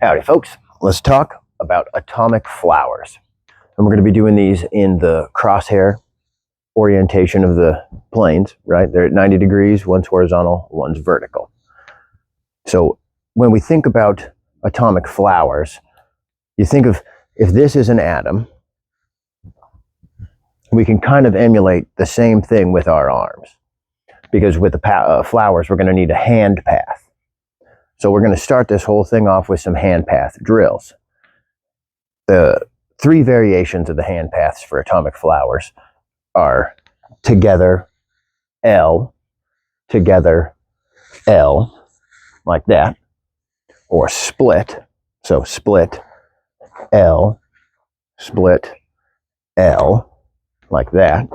Howdy folks, let's talk about atomic flowers. And we're going to be doing these in the crosshair orientation of the planes, right? They're at 90 degrees, one's horizontal, one's vertical. So when we think about atomic flowers, you think of, if this is an atom, we can kind of emulate the same thing with our arms. Because with the flowers, we're going to need a hand path. So we're going to start this whole thing off with some hand path drills. The three variations of the hand paths for atomic flowers are together, L, together, L, like that, or split. So split, L, like that.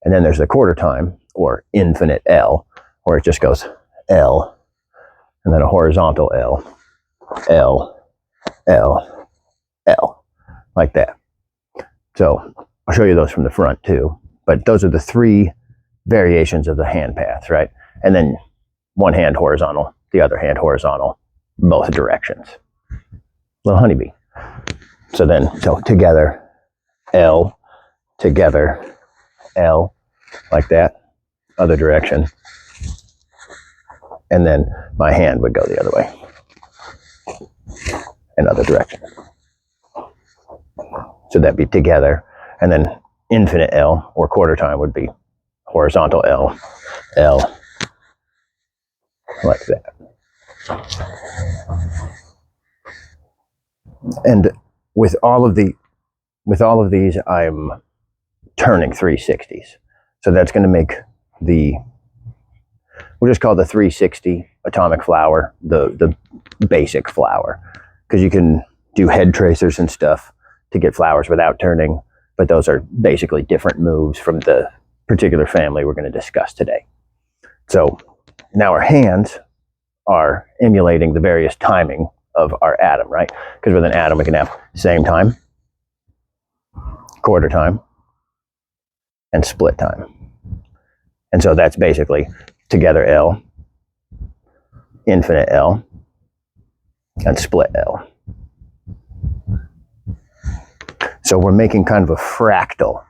And then there's the quarter time, or infinite L, where it just goes L, and then a horizontal L, L, L, L, like that. So I'll show you those from the front too, but those are the three variations of the hand paths, right? And then one hand horizontal, the other hand horizontal, both directions. Little honeybee. So together, L, together, L, like that, other direction. And then my hand would go the other way, another direction. So that'd be together, and then infinite L, or quarter time, would be horizontal L, L, like that. And with all of these, I'm turning 360s. So that's going to make we'll just call the 360 atomic flower the basic flower, because you can do head tracers and stuff to get flowers without turning, but those are basically different moves from the particular family we're going to discuss today. So now our hands are emulating the various timing of our atom, right? Because with an atom we can have same time, quarter time, and split time. And so that's basically together L, infinite L, and split L. So we're making kind of a fractal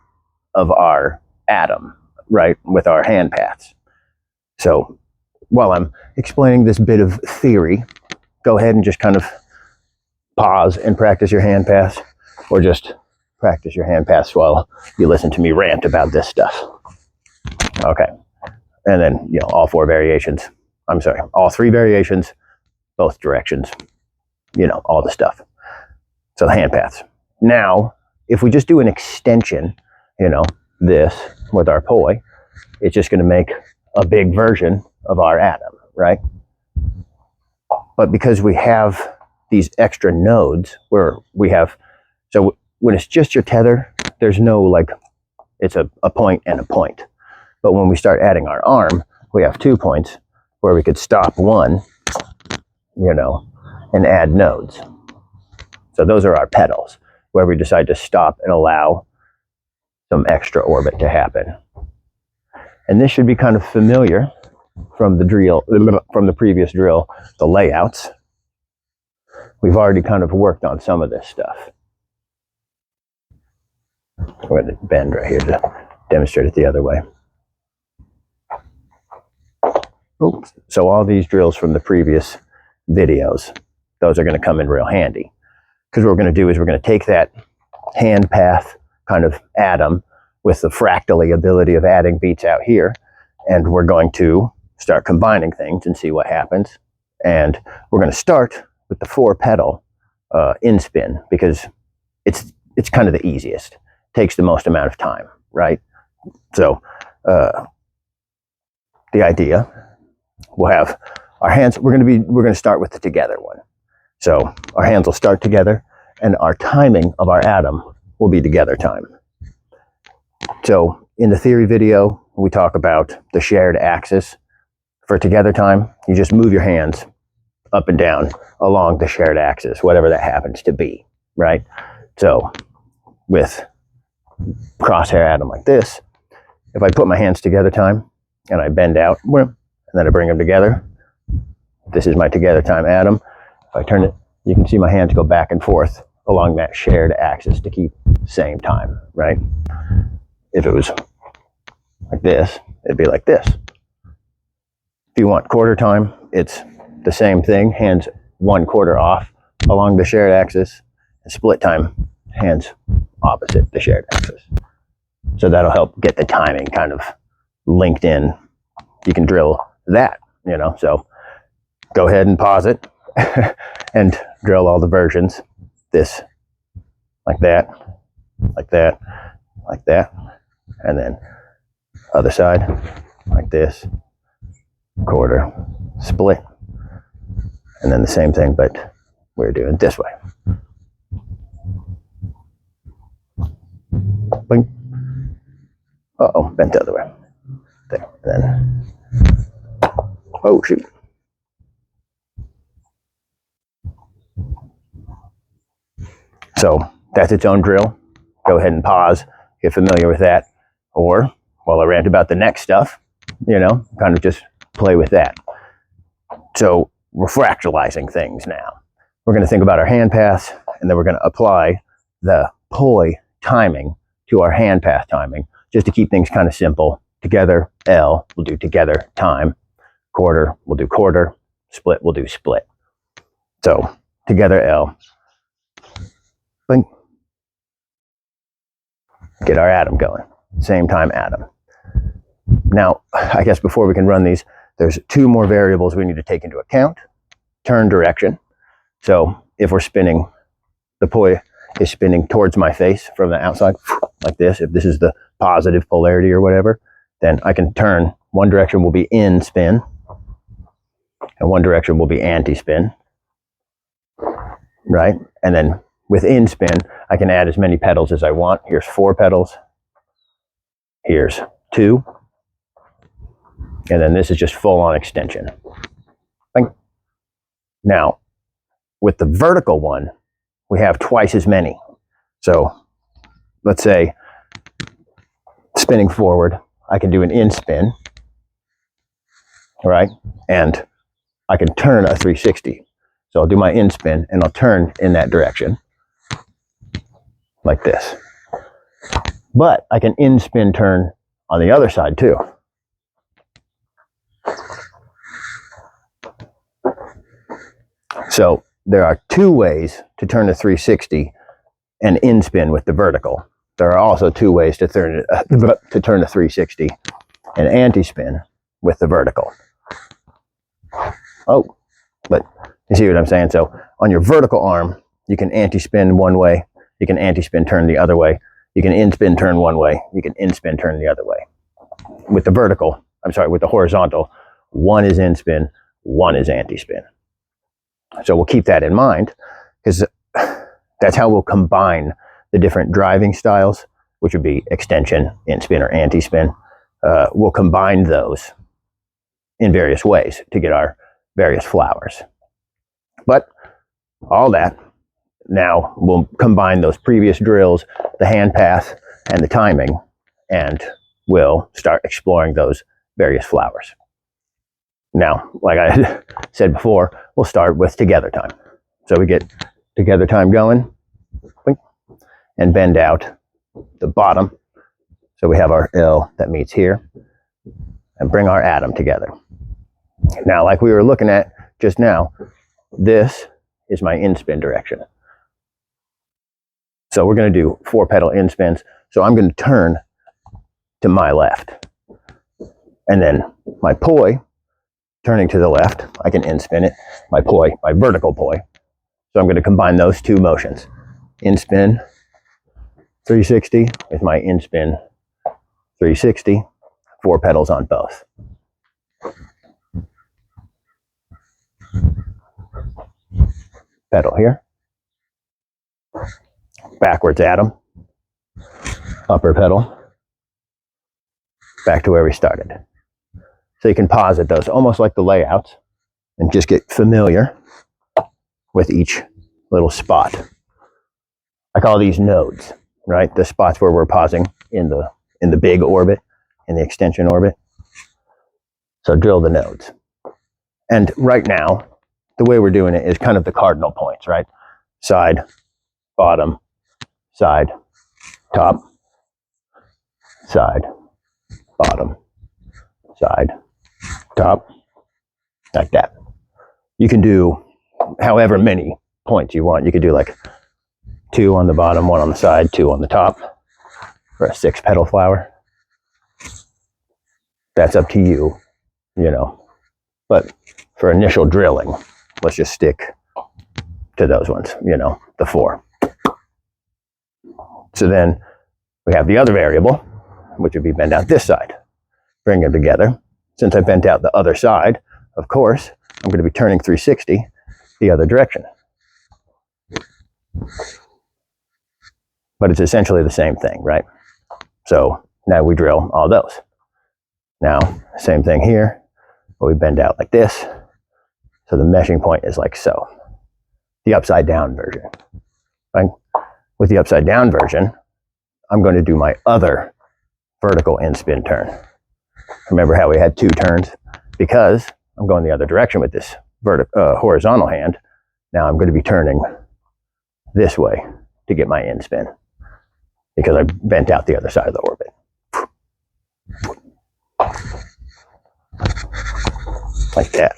of our atom, right, with our hand paths. So while I'm explaining this bit of theory, go ahead and just kind of pause and practice your hand paths, or just practice your hand paths while you listen to me rant about this stuff. Okay. And then, all three variations, both directions, all the stuff. So the hand paths. Now, if we just do an extension, this with our poi, it's just going to make a big version of our atom, right? But because we have these extra nodes so when it's just your tether, there's no it's a point and a point. But when we start adding our arm, we have 2 points where we could stop one, and add nodes. So those are our petals, where we decide to stop and allow some extra orbit to happen. And this should be kind of familiar from the previous drill, the layouts. We've already kind of worked on some of this stuff. We're going to bend right here to demonstrate it the other way. Oops. So all these drills from the previous videos, those are going to come in real handy. Because what we're going to do is we're going to take that hand path kind of atom with the fractally ability of adding beats out here, and we're going to start combining things and see what happens. And we're going to start with the 4-petal in spin, because it's kind of the easiest. Takes the most amount of time, right? So the idea, we'll have our hands, we're going to start with the together one. So our hands will start together, and our timing of our atom will be together time. So in the theory video, we talk about the shared axis. For together time, you just move your hands up and down along the shared axis, whatever that happens to be, right? So with crosshair atom like this, if I put my hands together time and I bend out and then I bring them together, this is my together time atom. If I turn it you can see my hands go back and forth along that shared axis to keep same time, right? If it was like this, it'd be like this. If you want quarter time, it's the same thing, hands 1/4 off along the shared axis, and split time, hands opposite the shared axis. So that'll help get the timing kind of linked in. You can drill that, you know, so go ahead and pause it and drill all the versions. This, like that, like that, like that, and then other side, like this, quarter, split, and then the same thing, but we're doing it this way. Bing. Uh-oh, bent the other way. There, then. Oh, shoot. So that's its own drill. Go ahead and pause, get familiar with that. Or, while I rant about the next stuff, you know, kind of just play with that. So we're fractalizing things now. We're going to think about our hand paths, and then we're going to apply the poi timing to our hand path timing, just to keep things kind of simple. Together, L, we'll do together, time. Quarter, we'll do quarter. Split, we'll do split. So, together, L. Bing. Get our atom going. Same time, atom. Now, I guess before we can run these, there's 2 more variables we need to take into account. Turn direction. So, if we're spinning, the poi is spinning towards my face from the outside, like this. If this is the positive polarity or whatever, then I can turn. One direction will be in spin, and one direction will be anti-spin, right? And then within spin, I can add as many pedals as I want. Here's 4 pedals. Here's 2. And then this is just full-on extension. Bing. Now, with the vertical one, we have twice as many. So let's say spinning forward, I can do an in spin, right? And I can turn a 360. So I'll do my in spin and I'll turn in that direction like this. But I can in spin turn on the other side too. So there are 2 ways to turn the 360 and in spin with the vertical. There are also 2 ways to turn the 360 and anti-spin with the vertical. Oh, but you see what I'm saying? So on your vertical arm, you can anti-spin one way, you can anti-spin turn the other way, you can in-spin turn one way, you can in-spin turn the other way. With the vertical, with the horizontal, one is in-spin, one is anti-spin. So we'll keep that in mind, because that's how we'll combine the different driving styles, which would be extension, in-spin, or anti-spin. We'll combine those in various ways to get our various flowers. But all that, now we'll combine those previous drills, the hand path, and the timing, and we'll start exploring those various flowers. Now, like I said before, we'll start with together time. So we get together time going, and bend out the bottom. So we have our L that meets here, and bring our atom together. Now, like we were looking at just now, this is my in-spin direction. So we're going to do 4 pedal in-spins. So I'm going to turn to my left. And then my poi, turning to the left, I can in-spin it. My poi, my vertical poi. So I'm going to combine those 2 motions. In-spin 360 with my in-spin 360, 4 pedals on both. Pedal here. Backwards atom. Upper pedal. Back to where we started. So you can pause at those, almost like the layouts, and just get familiar with each little spot. I call these nodes, right? The spots where we're pausing in the big orbit, in the extension orbit. So drill the nodes. And right now, the way we're doing it is kind of the cardinal points, right? Side, bottom, side, top, side, bottom, side, top, like that. You can do however many points you want. You could do like 2 on the bottom, 1 on the side, 2 on the top for a 6-petal flower. That's up to you, you know. But for initial drilling, let's just stick to those ones, you know, the 4. So then we have the other variable, which would be bend out this side. Bring them together. Since I bent out the other side, of course, I'm going to be turning 360 the other direction. But it's essentially the same thing, right? So now we drill all those. Now, same thing here, but we bend out like this. So the meshing point is like so. The upside down version. Right? With the upside down version, I'm going to do my other vertical in-spin turn. Remember how we had 2 turns? Because I'm going the other direction with this horizontal hand. Now I'm going to be turning this way to get my in-spin because I bent out the other side of the orbit. Like that.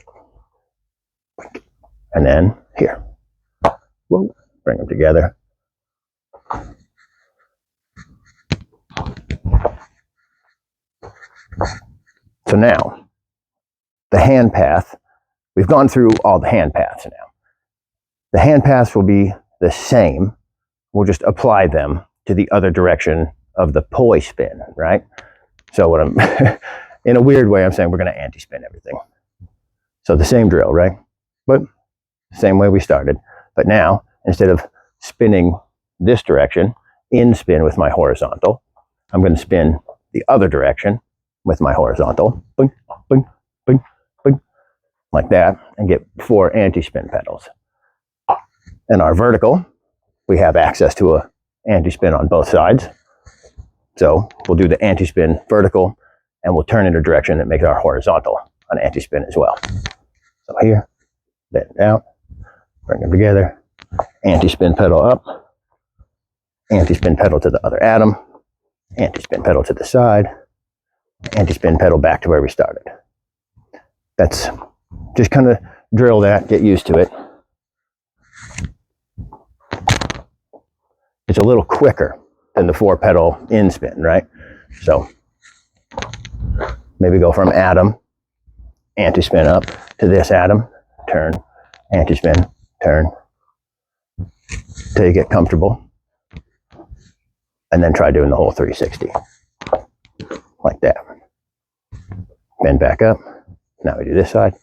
And then here. Whoa, bring them together. So now, the hand path, we've gone through all the hand paths now. The hand paths will be the same. We'll just apply them to the other direction of the poi spin, right? So what I'm, in a weird way, I'm saying we're going to anti-spin everything. So the same drill, right? But same way we started. But now, instead of spinning this direction, in spin with my horizontal, I'm going to spin the other direction with my horizontal, boing, boing, boing, boing, like that, and get 4 anti-spin pedals. And our vertical, we have access to a anti-spin on both sides. So we'll do the anti-spin vertical, and we'll turn in a direction that makes our horizontal an anti-spin as well. So here, bend out, bring them together, anti-spin pedal up, anti-spin pedal to the other atom, anti-spin pedal to the side, anti-spin pedal back to where we started. That's just kind of drill that, get used to it. It's a little quicker than the 4-pedal in spin, right? So maybe go from atom, anti-spin up to this atom, turn, anti-spin, turn, till you get comfortable. And then try doing the whole 360. Like that. Bend back up. Now we do this side.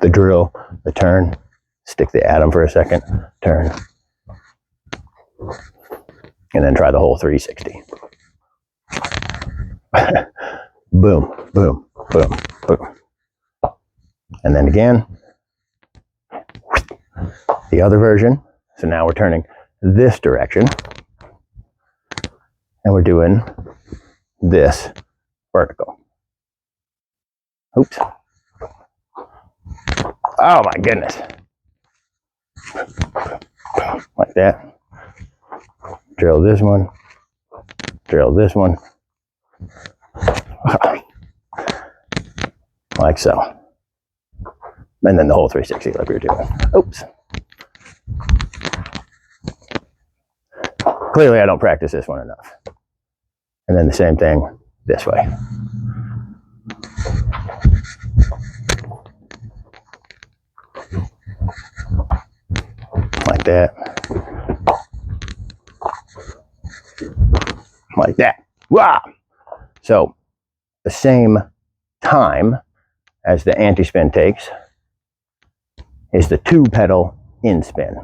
The drill, the turn, stick the atom for a second, turn, and then try the whole 360. Boom, boom, boom, boom. And then again, the other version. So now we're turning this direction, and we're doing this vertical. Oops. Oh my goodness. Like that. Drill this one. Drill this one. Like so. And then the whole 360 like we were doing. Oops. Clearly I don't practice this one enough. And then the same thing this way. Like that. Like that. Wow! So the same time as the anti-spin takes is the 2-pedal in-spin.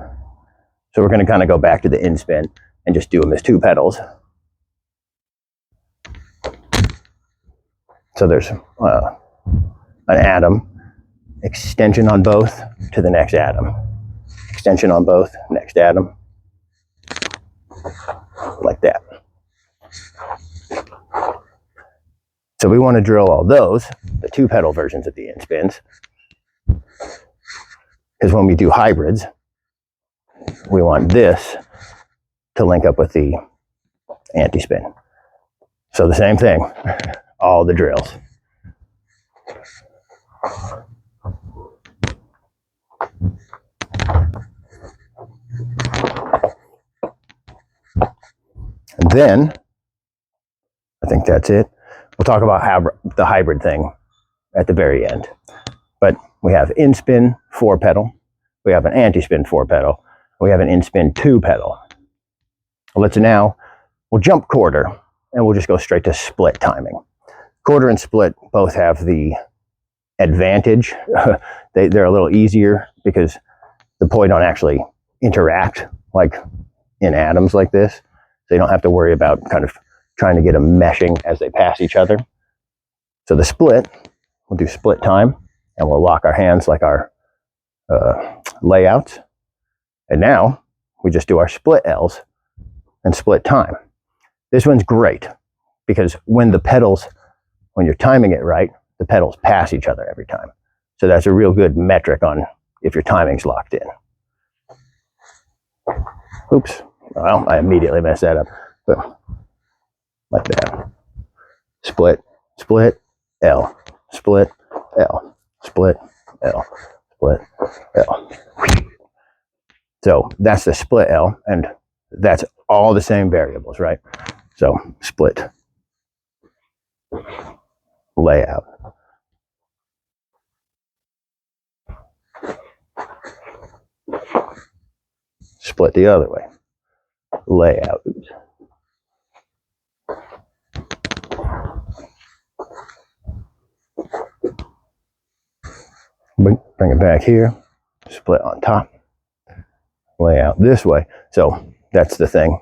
So we're going to kind of go back to the in-spin and just do them as 2 pedals. So there's an atom, extension on both to the next atom. Extension on both, next atom. Like that. So we want to drill all those, the 2-pedal versions of the in spins, because when we do hybrids, we want this to link up with the anti-spin. So the same thing, all the drills. And then, I think that's it. We'll talk about the hybrid thing at the very end. But we have in-spin 4-pedal, we have an anti-spin 4-pedal, we have an in-spin 2-pedal. We'll jump quarter, and we'll just go straight to split timing. Quarter and split both have the advantage. They're a little easier because the poi don't actually interact like in atoms like this. So you don't have to worry about kind of trying to get them meshing as they pass each other. So the split, we'll do split time, and we'll lock our hands like our layouts. And now we just do our split L's and split time. This one's great because when you're timing it right, the pedals pass each other every time. So that's a real good metric on if your timing's locked in. Oops. Well, I immediately messed that up. But like that. Split, split, L, split, L, split, L, split, L. So that's the split L, and that's all the same variables, right? So split, layout, split the other way, layout. Bring it back here, split on top, layout this way. So that's the thing.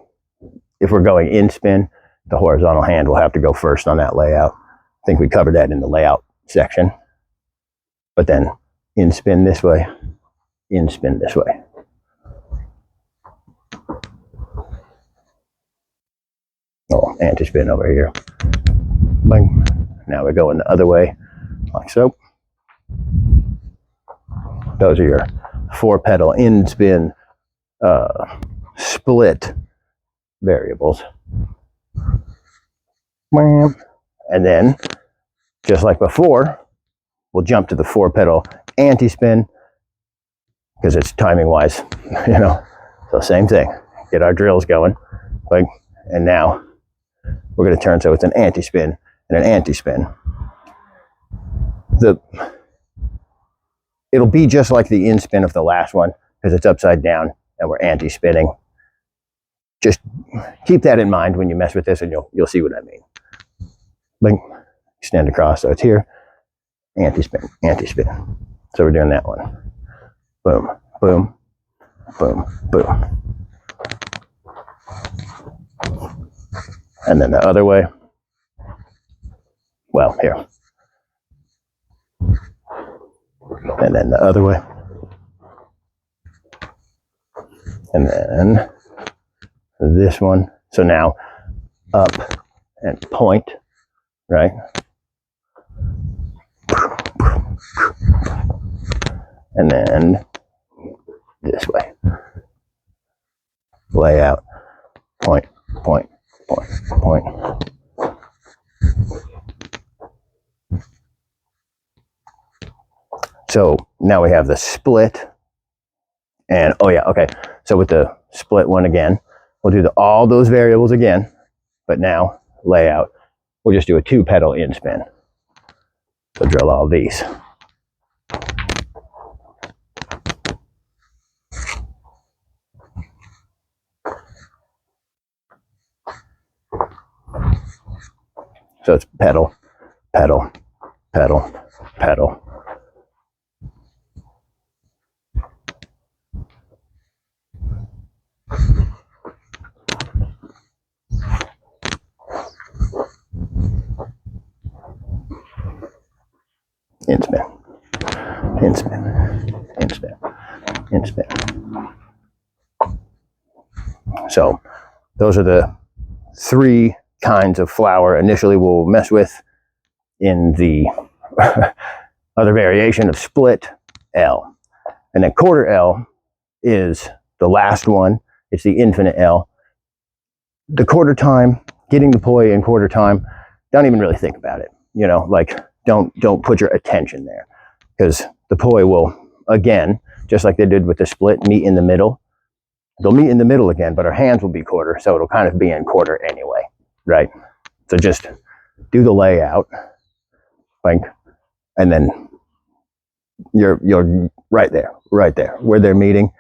If we're going in spin, the horizontal hand will have to go first on that layout. I think we covered that in the layout section. But then in spin this way, in spin this way. Oh, anti-spin over here. Bang. Now we're going the other way, like so. Those are your 4-pedal in spin split variables. And then, just like before, we'll jump to the 4-pedal anti-spin because it's timing wise, So same thing. Get our drills going, and now we're going to turn so it's an anti-spin and an anti-spin. It'll be just like the in-spin of the last one because it's upside down and we're anti-spinning. Just keep that in mind when you mess with this, and you'll see what I mean. Extend across, so it's here, anti-spin, anti-spin. So we're doing that one. Boom, boom, boom, boom. And then the other way. Well, here. And then the other way. And then this one. So now up and point, right? And then this way. Layout, point, point, point, point. So now we have the split. And oh yeah, okay. So with the split one again, we'll do all those variables again, but now layout, we'll just do a 2-pedal in spin. So drill all these. So it's pedal, pedal, pedal, pedal. In spin, in spin, in spin, in spin. So those are the 3 kinds of flower initially we'll mess with in the other variation of split L. And then quarter L is the last one. It's the infinite L. The quarter time, getting the poi in quarter time, don't even really think about it. You know, like don't put your attention there, because the poi will, again, just like they did with the split, meet in the middle. They'll meet in the middle again, but our hands will be quarter, so it'll kind of be in quarter anyway, right? So just do the layout, like, and then you're right there, where they're meeting.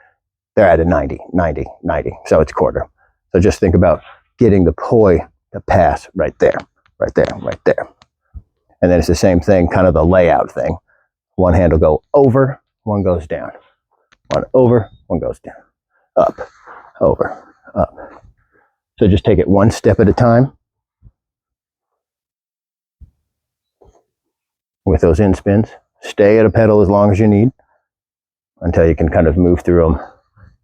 They're at a 90, 90, 90, so it's quarter. So just think about getting the poi to pass right there, right there, right there. And then it's the same thing, kind of the layout thing. One hand will go over, one goes down. One over, one goes down. Up, over, up. So just take it one step at a time with those in spins. Stay at a pedal as long as you need until you can kind of move through them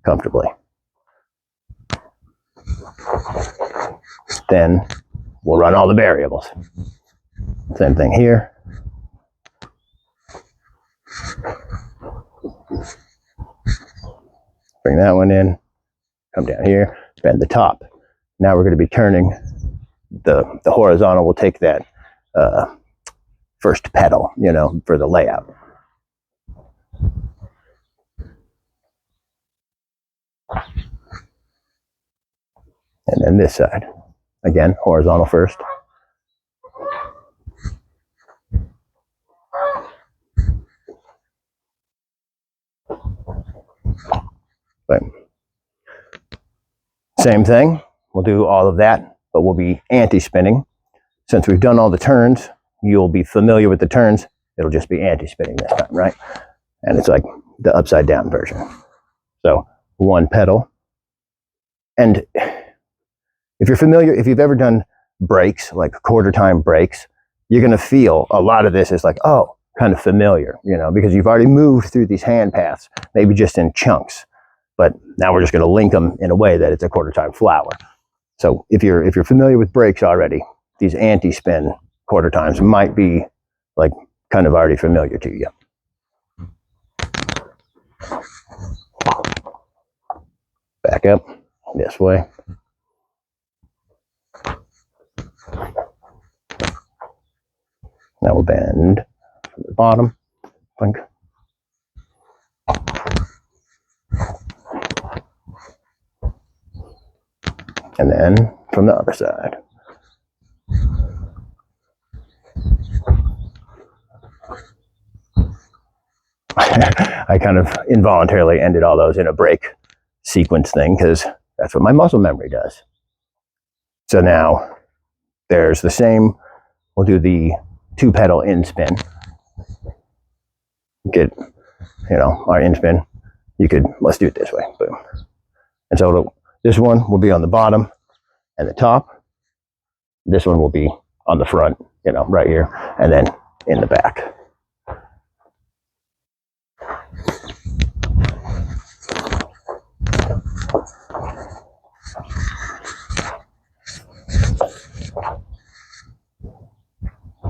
comfortably. Then we'll run all the variables. Same thing here. Bring that one in, come down here, bend the top. Now we're going to be turning the horizontal. We'll take that first pedal, you know, for the layout. And then this side, again, horizontal first. But same thing, we'll do all of that, but we'll be anti-spinning. Since we've done all the turns, you'll be familiar with the turns. It'll just be anti-spinning this time, right? And it's like the upside down version. So one pedal. And if you're familiar, if you've ever done breaks, like quarter time breaks, you're going to feel a lot of this is like, oh, kind of familiar, you know, because you've already moved through these hand paths, maybe just in chunks. But now we're just going to link them in a way that it's a quarter time flower. So if you're familiar with breaks already, these anti-spin quarter times might be like kind of already familiar to you. Back up this way. Now we'll bend from the bottom. Blink. And then from the other side. I kind of involuntarily ended all those in a break sequence thing because that's what my muscle memory does. So now there's the same. We'll do the 2-pedal in spin. Get, you know, our in spin. Let's do it this way. Boom. And so this one will be on the bottom and the top. This one will be on the front, you know, right here, and then in the back.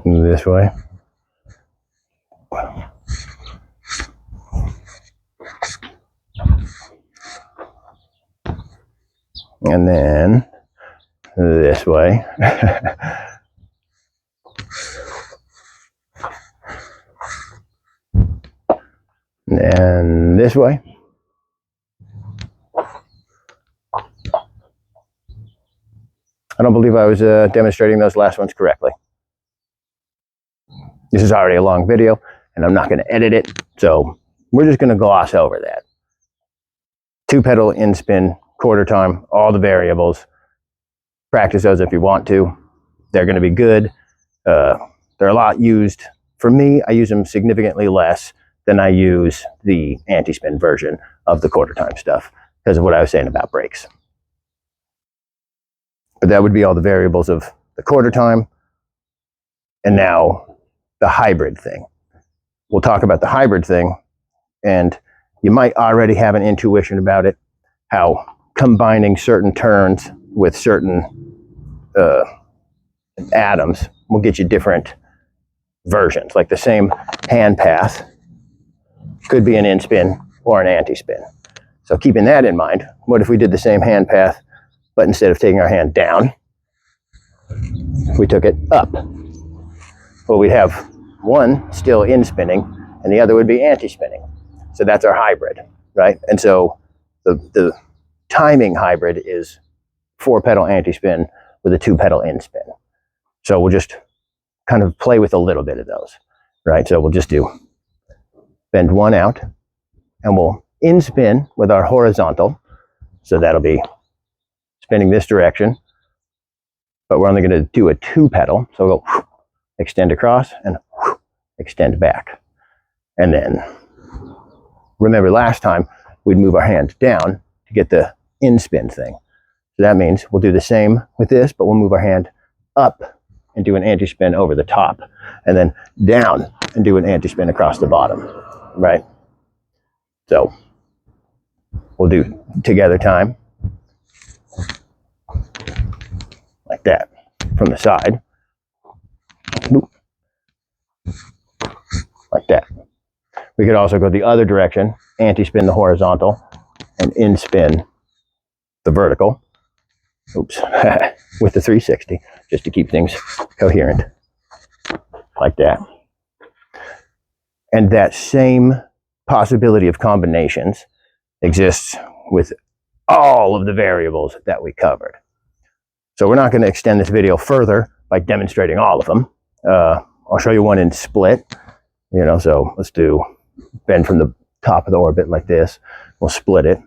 This way. And then this way. And this way. I don't believe I was demonstrating those last ones correctly. This is already a long video, and I'm not going to edit it, so we're just going to gloss over that. 2-pedal in spin, quarter time, all the variables. Practice those if you want to. They're going to be good. They're a lot used. For me, I use them significantly less than I use the anti-spin version of the quarter time stuff because of what I was saying about breaks. But that would be all the variables of the quarter time. And now the hybrid thing. We'll talk about the hybrid thing, and you might already have an intuition about it, how combining certain turns with certain atoms will get you different versions, like the same hand path could be an in-spin or an anti-spin. So keeping that in mind, what if we did the same hand path, but instead of taking our hand down, we took it up? Well, we'd have one still in-spinning, and the other would be anti-spinning. So that's our hybrid, right? And so the timing hybrid is 4-pedal anti-spin with a 2-pedal in-spin. So we'll just kind of play with a little bit of those, right? So we'll just do bend one out, and we'll in-spin with our horizontal. So that'll be spinning this direction, but we're only going to do a 2-pedal. So we'll go extend across and extend back. And then remember last time we'd move our hand down to get the in-spin thing. So that means we'll do the same with this, but we'll move our hand up and do an anti-spin over the top, and then down and do an anti-spin across the bottom, right? So we'll do together time like that from the side, like that. We could also go the other direction, anti-spin the horizontal and in-spin the vertical. Oops, with the 360, just to keep things coherent, like that. And that same possibility of combinations exists with all of the variables that we covered. So we're not going to extend this video further by demonstrating all of them. I'll show you one in split, so let's do bend from the top of the orbit like this. We'll split it.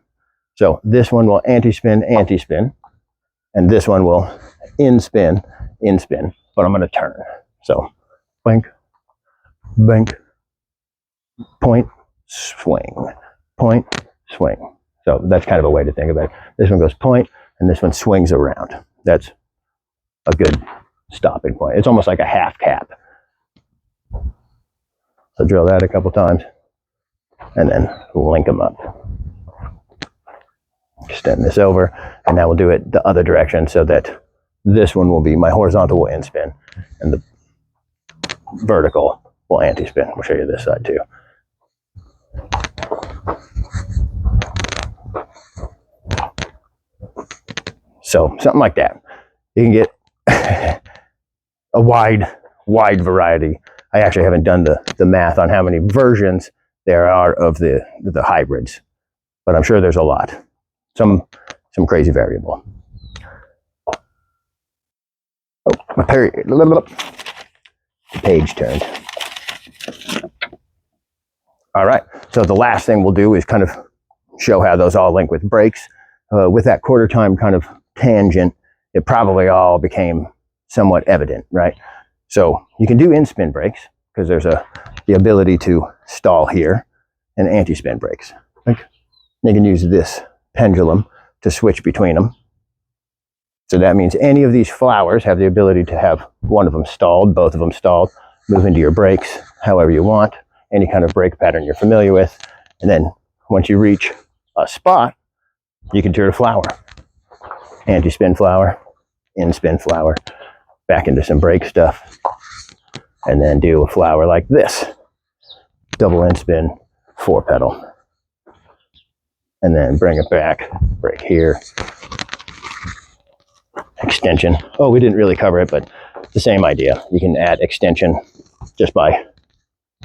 So this one will anti-spin, anti-spin. And this one will in-spin, in-spin, but I'm going to turn. So, blink, blink, point, swing, point, swing. So that's kind of a way to think about it. This one goes point, and this one swings around. That's a good stopping point. It's almost like a half cap. So drill that a couple times, and then link them up. Extend this over, and now we'll do it the other direction so that this one will be my horizontal will in-spin and the vertical will anti-spin. We'll show you this side too. So something like that. You can get a wide variety. I actually haven't done the math on how many versions there are of the hybrids, but I'm sure there's a lot. Some crazy variable. Oh, my page turned. All right, so the last thing we'll do is kind of show how those all link with brakes. With that quarter time kind of tangent, it probably all became somewhat evident, right? So you can do in-spin brakes because there's the ability to stall here, and anti-spin brakes. Like, you can use this pendulum to switch between them. So that means any of these flowers have the ability to have one of them stalled, both of them stalled, move into your brakes however you want, any kind of brake pattern you're familiar with. And then once you reach a spot, you can turn a flower. Anti-spin flower, in-spin flower, back into some brake stuff, and then do a flower like this. Double in-spin, 4-pedal. And then bring it back, brake here. Extension. Oh, we didn't really cover it, but the same idea. You can add extension just by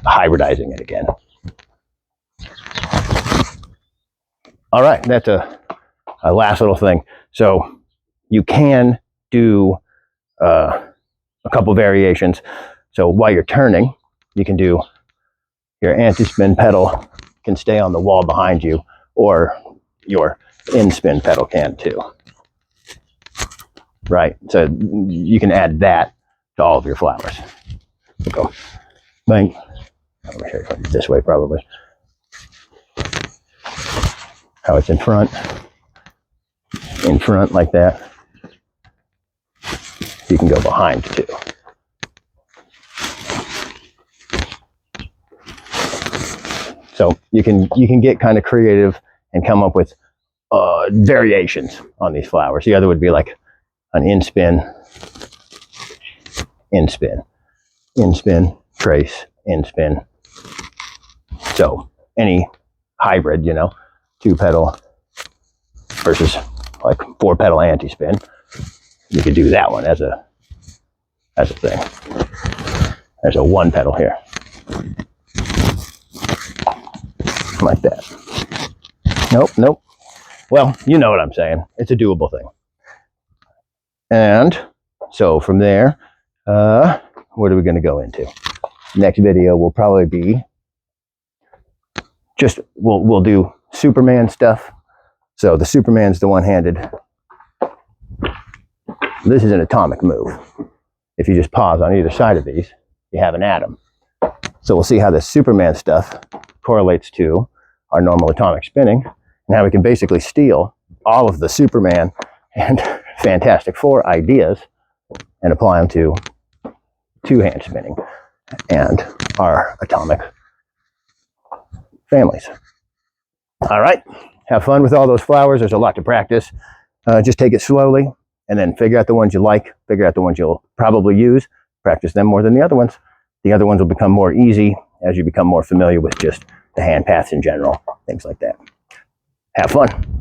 hybridizing it again. All right, that's a last little thing. So you can do a couple variations. So while you're turning, you can do your anti-spin pedal can stay on the wall behind you, or your in-spin pedal can too. Right, so you can add that to all of your flowers. We'll go bang. I'm going to show you this way probably. How it's in front like that. You can go behind too. So you can get kind of creative and come up with variations on these flowers. The other would be like an in-spin, in-spin, in-spin, trace, in spin. So any hybrid, 2-pedal versus like 4-pedal anti-spin, you could do that one as a thing. There's a 1-pedal here, like that. Nope. Well, you know what I'm saying. It's a doable thing. And so from there, what are we going to go into? Next video will probably be just, we'll do Superman stuff. So the Superman's the one-handed. This is an atomic move. If you just pause on either side of these, you have an atom. So we'll see how the Superman stuff correlates to our normal atomic spinning, and how we can basically steal all of the Superman and Fantastic Four ideas and apply them to two-hand spinning and our atomic families. All right, have fun with all those flowers. There's a lot to practice. Just take it slowly, and then figure out the ones you like, figure out the ones you'll probably use, practice them more than the other ones. The other ones will become more easy as you become more familiar with just the hand paths in general, things like that. Have fun.